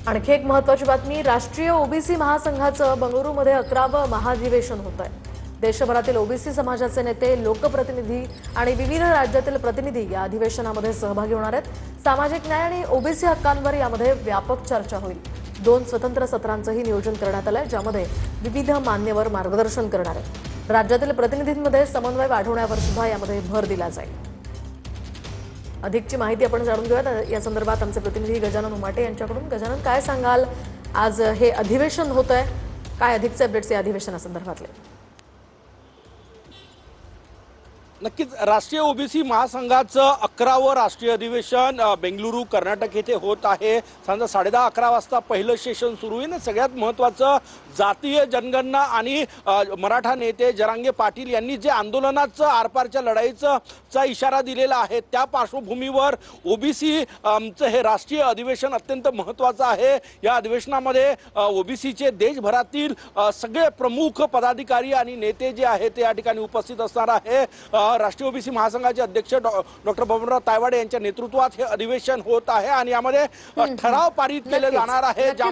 आणखी एक महत्त्वाची बातमी, राष्ट्रीय ओबीसी महासंघाचं बंगळुरूमध्ये 11वं महाधिवेशन होत आहे। देशभरातील ओबीसी समाजाचे नेते, लोकप्रतिनिधी आणि विविध राज्यातील प्रतिनिधी या अधिवेशनामध्ये सहभागी होणार आहेत। सामाजिक न्याय आणि ओबीसी हक्कांवर यामध्ये व्यापक चर्चा होईल। 2 स्वतंत्र सत्रांचंही नियोजन करण्यात आलंय, ज्यामध्ये विविध मान्यवर मार्गदर्शन करणार आहेत। राज्यातील प्रतिनिधींमध्ये समन्वय वाढवण्यावर सुद्धा यामध्ये भर दिला जाईल। अधिकची माहिती आपण जाणून घेऊयात या संदर्भात आमचे प्रतिनिधी गजानन उमाटे यांच्याकडून। गजानन, काय सांगाल, आज हे अधिवेशन होत आहे, काय अधिकचे अपडेट्स या अधिवेशनासंदर्भातले? नक्कीच राष्ट्रीय ओबीसी महासंघाचं 11वं राष्ट्रीय अधिवेशन बेंगलुरू कर्नाटक येथे होत आहे। सांजा 10:30-11 वाजता पहिलं सेशन सुरू होईल। सगळ्यात महत्त्वाचं, जातीय जनगणना आणि मराठा नेते जरांगे पाटील यांनी जे आंदोलनाचं आरपारच्या लढाईचा इशारा दिलेला आहे, त्या पार्श्वभूमीवर ओबीसी चं हे राष्ट्रीय अधिवेशन अत्यंत महत्त्वाचं आहे। या अधिवेशनामध्ये ओबीसीचे देशभरातील सगळे प्रमुख पदाधिकारी आणि नेते जे आहेत ते या ठिकाणी उपस्थित असणार आहे। राष्ट्रीय ओबीसी महासंघाचे अध्यक्ष डॉक्टर बबनराव तायवाडे यांच्या नेतृत्वात हे अधिवेशन होत आहे आणि यामध्ये ठराव पारित केले जाणार आहे, ज्यामध्ये